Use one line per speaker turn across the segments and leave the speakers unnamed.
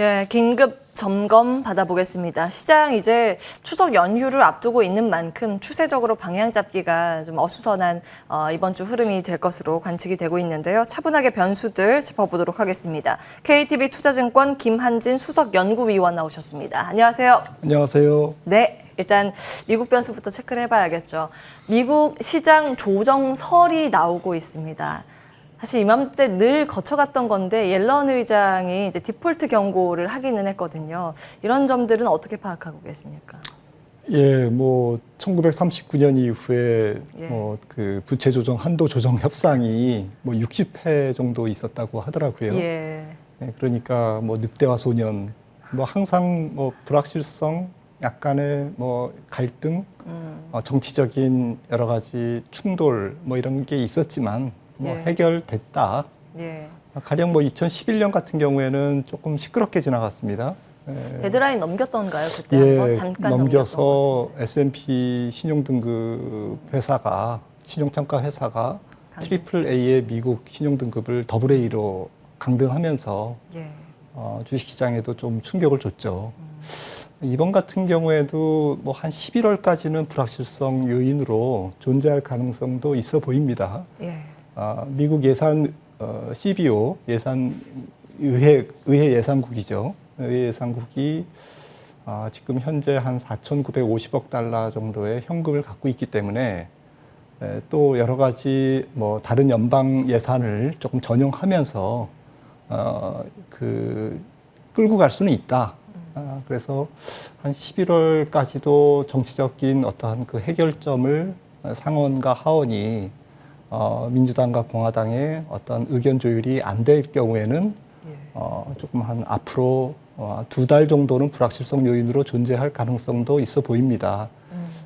예, 긴급 점검 받아보겠습니다. 시장 이제 추석 연휴를 앞두고 있는 만큼 추세적으로 방향 잡기가 좀 어수선한 이번 주 흐름이 될 것으로 관측이 되고 있는데요. 차분하게 변수들 짚어보도록 하겠습니다. KTB 투자증권 김한진 수석연구위원 나오셨습니다. 안녕하세요.
안녕하세요.
네, 일단 미국 변수부터 체크를 해봐야겠죠. 미국 시장 조정설이 나오고 있습니다. 사실 이맘때 늘 거쳐갔던 건데 옐런 의장이 이제 디폴트 경고를 하기는 했거든요. 이런 점들은 어떻게 파악하고 계십니까?
예, 1939년 이후에
예.
그 부채 조정 한도 조정 협상이 60회 정도 있었다고 하더라고요.
예.
예, 그러니까 늑대와 소년, 항상 불확실성, 약간의 갈등, 정치적인 여러 가지 충돌 이런 게 있었지만
예.
해결됐다.
예.
가령 2011년 같은 경우에는 조금 시끄럽게 지나갔습니다.
데드라인 넘겼던가요? 그때 한번 잠깐
넘겨서 S&P 신용등급 회사가 신용평가 회사가 트리플 A의 미국 신용등급을 더블 A로 강등하면서
예.
주식시장에도 좀 충격을 줬죠. 이번 같은 경우에도 한 11월까지는 불확실성 요인으로 존재할 가능성도 있어 보입니다.
예.
미국 예산 CBO 의회 예산국이죠. 의회 예산국이 지금 현재 한 4,950억 달러 정도의 현금을 갖고 있기 때문에 또 여러 가지 다른 연방 예산을 조금 전용하면서 끌고 갈 수는 있다. 그래서 한 11월까지도 정치적인 어떠한 그 해결점을 상원과 하원이 민주당과 공화당의 어떤 의견 조율이 안 될 경우에는 조금 한 앞으로 2달 정도는 불확실성 요인으로 존재할 가능성도 있어 보입니다.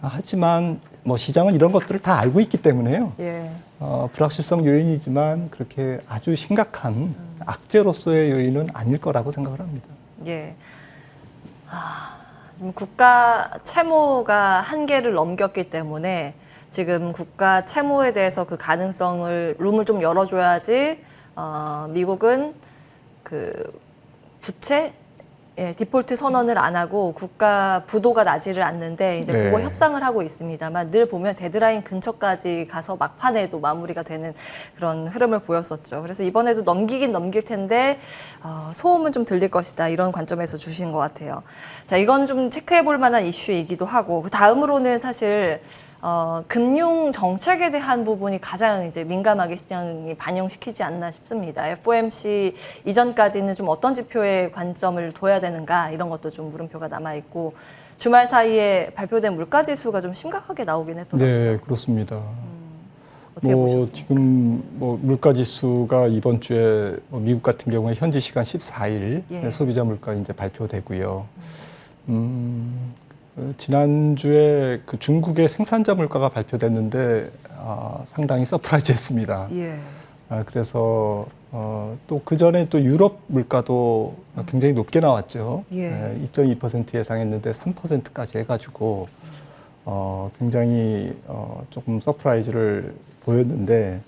하지만 시장은 이런 것들을 다 알고 있기 때문에요.
예.
불확실성 요인이지만 그렇게 아주 심각한 악재로서의 요인은 아닐 거라고 생각을 합니다.
예. 지금 국가 채무가 한계를 넘겼기 때문에 지금 국가 채무에 대해서 그 가능성을 룸을 좀 열어줘야지 미국은 그 부채 디폴트 선언을 안 하고 국가 부도가 나지를 않는데 이제
네.
그거 협상을 하고 있습니다만 늘 보면 데드라인 근처까지 가서 막판에도 마무리가 되는 그런 흐름을 보였었죠. 그래서 이번에도 넘기긴 넘길 텐데 소음은 좀 들릴 것이다 이런 관점에서 주신 것 같아요. 자, 이건 좀 체크해 볼 만한 이슈이기도 하고 그 다음으로는 사실 금융 정책에 대한 부분이 가장 이제 민감하게 시장이 반영시키지 않나 싶습니다. FOMC 이전까지는 좀 어떤 지표에 관점을 둬야 되는가 이런 것도 좀 물음표가 남아 있고 주말 사이에 발표된 물가 지수가 좀 심각하게 나오긴 했더라고요.
네, 그렇습니다.
어떻게 보셨습니까?
지금 물가 지수가 이번 주에 미국 같은 경우에 현지 시간 14일
예.
소비자 물가 이제 발표되고요. 지난주에 그 중국의 생산자 물가가 발표됐는데 상당히 서프라이즈했습니다.
예.
그래서 또 그 전에 또 유럽 물가도 굉장히 높게 나왔죠.
예.
2.2% 예상했는데 3%까지 해가지고 굉장히 조금 서프라이즈를 보였는데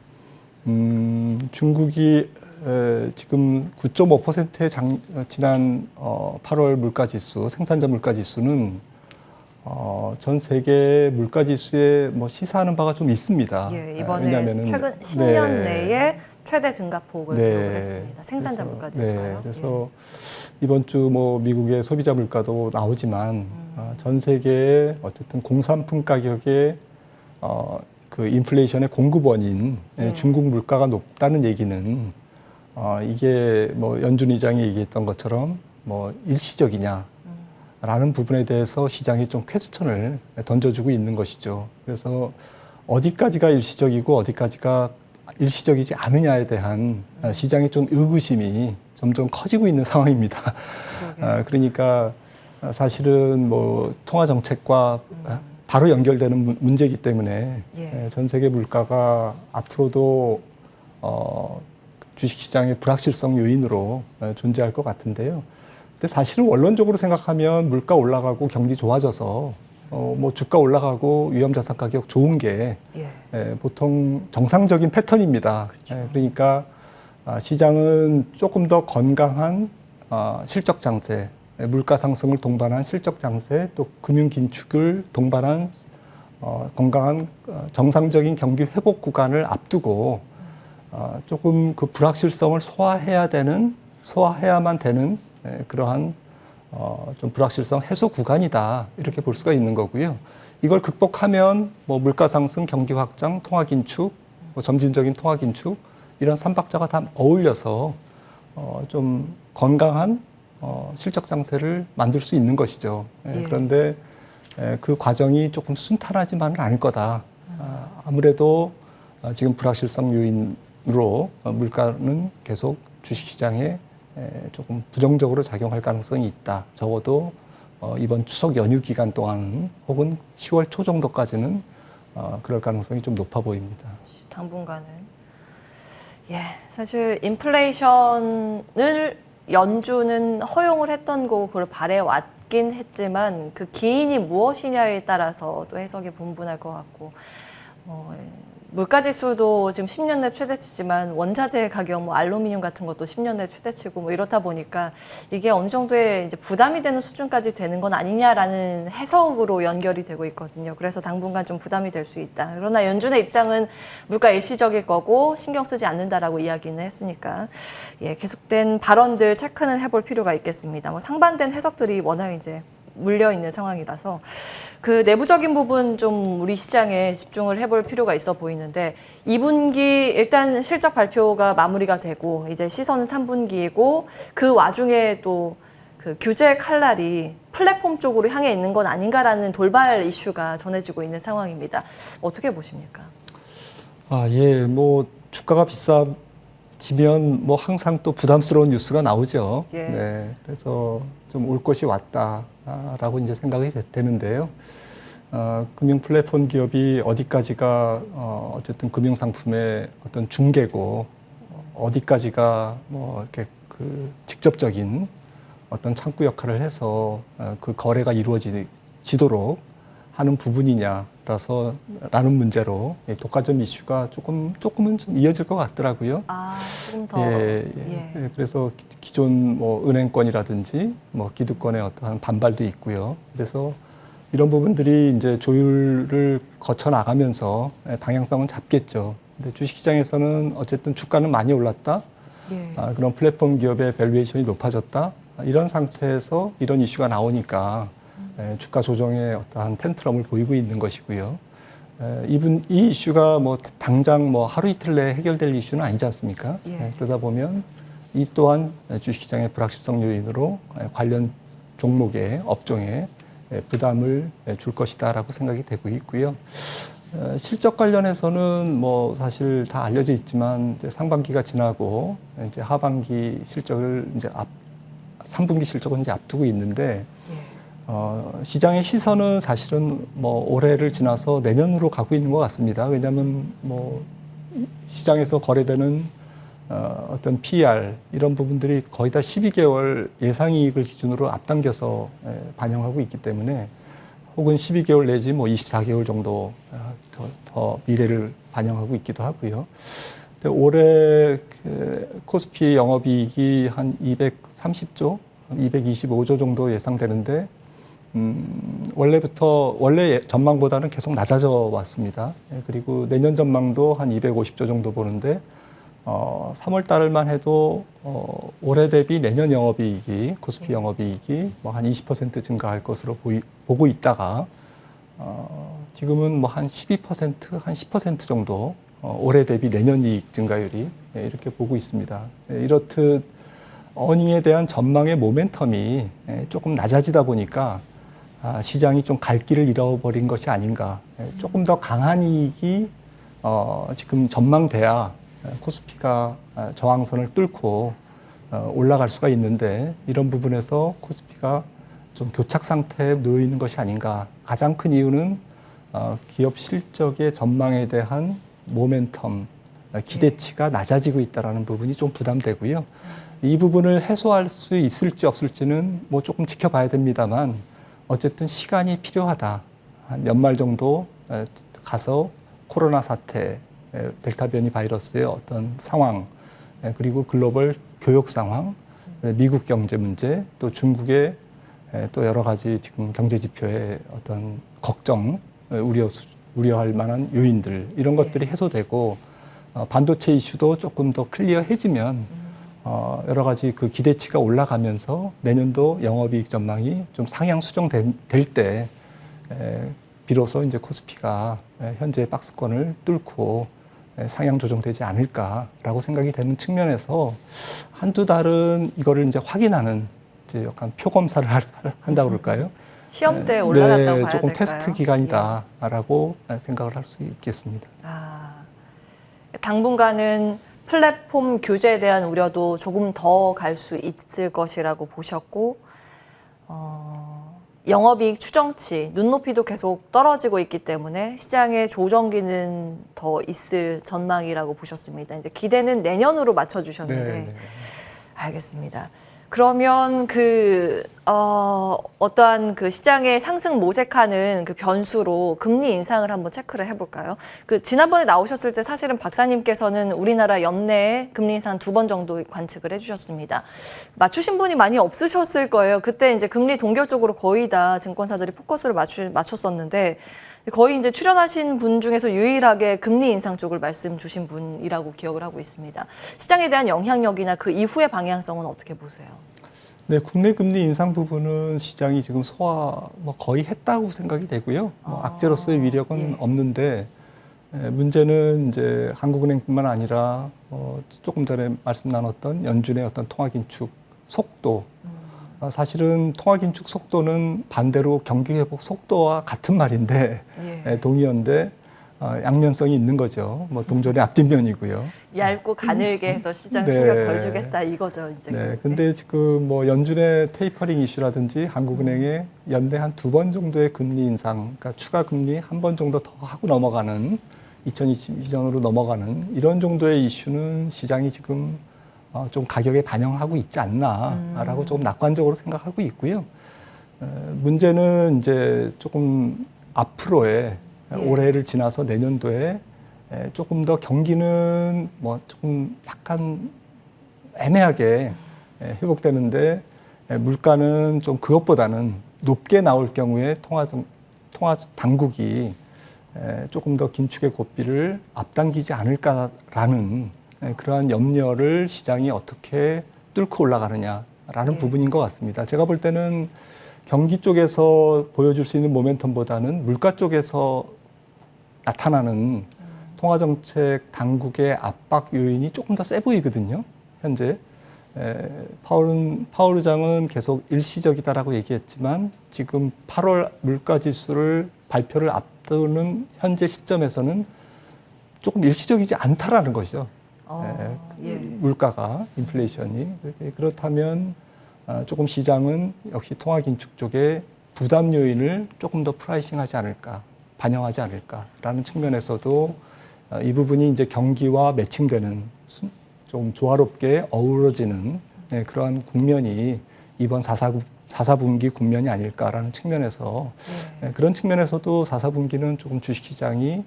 중국이 지금 9.5%의 지난 8월 물가지수, 생산자 물가지수는 전 세계 물가지수에 시사하는 바가 좀 있습니다.
예, 이번에
왜냐하면은,
최근 10년
네.
내에 최대 증가폭을
네.
기록을 했습니다. 생산자 물가지수가요.
네, 그래서 이번 주 미국의 소비자 물가도 나오지만 전 세계의 어쨌든 공산품 가격의 그 인플레이션의 공급 원인 중국 물가가 높다는 얘기는 이게 연준 의장이 얘기했던 것처럼 일시적이냐. 라는 부분에 대해서 시장이 좀 퀘스천을 던져주고 있는 것이죠. 그래서 어디까지가 일시적이고 어디까지가 일시적이지 않느냐에 대한 시장의 좀 의구심이 점점 커지고 있는 상황입니다. 그러니까 사실은 통화 정책과 바로 연결되는 문제이기 때문에 전 세계 물가가 앞으로도 주식시장의 불확실성 요인으로 존재할 것 같은데요. 근데 사실은 원론적으로 생각하면 물가 올라가고 경기 좋아져서 주가 올라가고 위험자산 가격 좋은 게 보통 정상적인 패턴입니다. 그러니까 시장은 조금 더 건강한 실적 장세, 물가 상승을 동반한 실적 장세, 또 금융 긴축을 동반한 건강한 정상적인 경기 회복 구간을 앞두고 조금 그 불확실성을 소화해야만 되는 그러한 좀 불확실성 해소 구간이다, 이렇게 볼 수가 있는 거고요. 이걸 극복하면 뭐 물가 상승, 경기 확장, 통화 긴축, 뭐 점진적인 통화 긴축, 이런 삼박자가 다 어울려서 좀 건강한 실적 장세를 만들 수 있는 것이죠.
예.
그런데 그 과정이 조금 순탄하지만은 않을 거다. 아무래도 지금 불확실성 요인으로 물가는 계속 주식시장에 조금 부정적으로 작용할 가능성이 있다. 적어도 이번 추석 연휴 기간 동안 혹은 10월 초 정도까지는 그럴 가능성이 좀 높아 보입니다.
당분간은. 예, 사실 인플레이션을 연준은 허용을 했던 거고 그걸 바래왔긴 했지만 그 기인이 무엇이냐에 따라서 또 해석이 분분할 것 같고, 물가지수도 지금 10년 내 최대치지만 원자재 가격, 뭐 알루미늄 같은 것도 10년 내 최대치고 뭐 이렇다 보니까 이게 어느 정도의 이제 부담이 되는 수준까지 되는 건 아니냐라는 해석으로 연결이 되고 있거든요. 그래서 당분간 좀 부담이 될 수 있다. 그러나 연준의 입장은 물가 일시적일 거고 신경 쓰지 않는다라고 이야기는 했으니까 예, 계속된 발언들 체크는 해볼 필요가 있겠습니다. 뭐 상반된 해석들이 워낙 이제 물려 있는 상황이라서 그 내부적인 부분 좀 우리 시장에 집중을 해볼 필요가 있어 보이는데, 2분기 일단 실적 발표가 마무리가 되고 이제 시선은 3분기이고 그 와중에 또 그 규제 칼날이 플랫폼 쪽으로 향해 있는 건 아닌가라는 돌발 이슈가 전해지고 있는 상황입니다. 어떻게 보십니까?
예, 뭐 주가가 비싸지면 뭐 항상 또 부담스러운 뉴스가 나오죠.
예.
네, 그래서 좀 올 것이 왔다라고 이제 생각이 되는데요. 금융 플랫폼 기업이 어디까지가 어쨌든 금융 상품의 어떤 중개고, 어디까지가 뭐 이렇게 그 직접적인 어떤 창구 역할을 해서 그 거래가 이루어지도록 하는 부분이냐라는 문제로 독과점 이슈가 조금은 좀 이어질 것 같더라고요.
조금 더.
예. 그래서 기존 뭐 은행권이라든지 뭐 기득권의 어떠한 반발도 있고요. 그래서 이런 부분들이 이제 조율을 거쳐 나가면서 방향성은 잡겠죠. 근데 주식시장에서는 어쨌든 주가는 많이 올랐다.
예.
그런 플랫폼 기업의 밸류에이션이 높아졌다. 이런 상태에서 이런 이슈가 나오니까 주가 조정의 어떠한 텐트럼을 보이고 있는 것이고요. 이 이슈가 뭐 당장 뭐 하루 이틀 내에 해결될 이슈는 아니지 않습니까?
예.
그러다 보면 이 또한 주식시장의 불확실성 요인으로 관련 종목의 업종에 부담을 줄 것이다라고 생각이 되고 있고요. 실적 관련해서는 뭐 사실 다 알려져 있지만 이제 상반기가 지나고 이제 하반기 실적을 이제 3분기 실적은 이제 앞두고 있는데, 시장의 시선은 사실은 뭐 올해를 지나서 내년으로 가고 있는 것 같습니다. 왜냐하면 뭐 시장에서 거래되는 어떤 PR 이런 부분들이 거의 다 12개월 예상이익을 기준으로 앞당겨서 반영하고 있기 때문에, 혹은 12개월 내지 뭐 24개월 정도 더 미래를 반영하고 있기도 하고요. 근데 올해 코스피 영업이익이 한 230조, 225조 정도 예상되는데, 원래 전망보다는 계속 낮아져 왔습니다. 그리고 내년 전망도 한 250조 정도 보는데, 3월 달만 해도 올해 대비 내년 영업이익이, 코스피 영업이익이 뭐 한 20% 증가할 것으로 보고 있다가, 지금은 뭐 한 12%, 한 10% 정도 올해 대비 내년 이익 증가율이 이렇게 보고 있습니다. 이렇듯 어닝에 대한 전망의 모멘텀이 조금 낮아지다 보니까 시장이 좀 갈 길을 잃어버린 것이 아닌가. 조금 더 강한 이익이 지금 전망돼야 코스피가 저항선을 뚫고 올라갈 수가 있는데, 이런 부분에서 코스피가 좀 교착 상태에 놓여 있는 것이 아닌가. 가장 큰 이유는 기업 실적의 전망에 대한 모멘텀, 기대치가 낮아지고 있다는 부분이 좀 부담되고요. 이 부분을 해소할 수 있을지 없을지는 뭐 조금 지켜봐야 됩니다만, 어쨌든 시간이 필요하다. 한 연말 정도 가서 코로나 사태, 델타 변이 바이러스의 어떤 상황, 그리고 글로벌 교역 상황, 미국 경제 문제, 또 중국의 또 여러 가지 지금 경제 지표의 어떤 걱정, 우려할 만한 요인들 이런 것들이 해소되고 반도체 이슈도 조금 더 클리어해지면 여러 가지 그 기대치가 올라가면서 내년도 영업이익 전망이 좀 상향 수정될 때 비로소 이제 코스피가 현재 박스권을 뚫고 상향 조정되지 않을까라고 생각이 되는 측면에서 한두 달은 이거를 이제 확인하는 이제 약간 표 검사를 한다고 그럴까요?
시험 때 올라갔다고 봐야
조금
될까요?
테스트 기간이다라고 생각을 할 수 있겠습니다.
당분간은 플랫폼 규제에 대한 우려도 조금 더 갈 수 있을 것이라고 보셨고, 영업이익 추정치, 눈높이도 계속 떨어지고 있기 때문에 시장의 조정기는 더 있을 전망이라고 보셨습니다. 이제 기대는 내년으로 맞춰주셨는데,
네.
알겠습니다. 그러면 어떠한 그 시장의 상승 모색하는 그 변수로 금리 인상을 한번 체크를 해볼까요? 지난번에 나오셨을 때 사실은 박사님께서는 우리나라 연내에 금리 인상 2번 정도 관측을 해주셨습니다. 맞추신 분이 많이 없으셨을 거예요. 그때 이제 금리 동결적으로 거의 다 증권사들이 포커스를 맞췄었는데 거의 이제 출연하신 분 중에서 유일하게 금리 인상 쪽을 말씀 주신 분이라고 기억을 하고 있습니다. 시장에 대한 영향력이나 그 이후의 방향성은 어떻게 보세요?
네, 국내 금리 인상 부분은 시장이 지금 소화 거의 했다고 생각이 되고요. 악재로서의 위력은 없는데 문제는 이제 한국은행뿐만 아니라 조금 전에 말씀 나눴던 연준의 어떤 통화긴축 속도. 사실은 통화긴축 속도는 반대로 경기 회복 속도와 같은 말인데 동의어인데 양면성이 있는 거죠. 동전의 앞뒷면이고요.
얇고 가늘게 해서 시장
네.
충격 덜 주겠다 이거죠. 이제.
네, 근데 지금 연준의 테이퍼링 이슈라든지 한국은행의 연내 한 2번 정도의 금리 인상, 그러니까 추가 금리 한 번 정도 더 하고 넘어가는 2022년으로 넘어가는 이런 정도의 이슈는 시장이 지금 좀 가격에 반영하고 있지 않나라고 조금 낙관적으로 생각하고 있고요. 문제는 이제 조금 앞으로의 올해를 지나서 내년도에 조금 더 경기는 조금 약간 애매하게 회복되는데 물가는 좀 그것보다는 높게 나올 경우에 통화 당국이 조금 더 긴축의 고삐를 앞당기지 않을까라는 그러한 염려를 시장이 어떻게 뚫고 올라가느냐라는 부분인 것 같습니다. 제가 볼 때는 경기 쪽에서 보여줄 수 있는 모멘텀보다는 물가 쪽에서 나타나는 통화정책 당국의 압박 요인이 조금 더 세 보이거든요. 현재 파월 의장은 계속 일시적이다라고 얘기했지만 지금 8월 물가지수를 발표를 앞두는 현재 시점에서는 조금 일시적이지 않다라는 것이죠. 물가가, 인플레이션이. 그렇다면 조금 시장은 역시 통화긴축 쪽에 부담 요인을 조금 더 프라이싱하지 않을까, 반영하지 않을까라는 측면에서도 이 부분이 이제 경기와 매칭되는 좀 조화롭게 어우러지는 그러한 국면이 이번 4분기 국면이 아닐까라는 측면에서 그런 측면에서도 4분기는 조금 주식시장이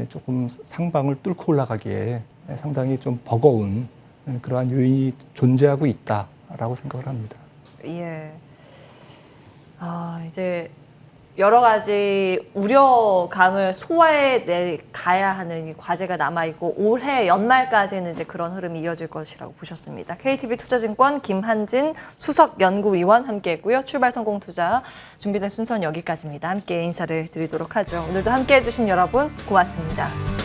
조금 상방을 뚫고 올라가기에 상당히 좀 버거운 그러한 요인이 존재하고 있다라고 생각을 합니다.
예. 이제 여러 가지 우려감을 소화해 가야 하는 과제가 남아있고 올해 연말까지는 이제 그런 흐름이 이어질 것이라고 보셨습니다. KTB 투자증권 김한진 수석연구위원 함께했고요. 출발성공투자 준비된 순서는 여기까지입니다. 함께 인사를 드리도록 하죠. 오늘도 함께해 주신 여러분 고맙습니다.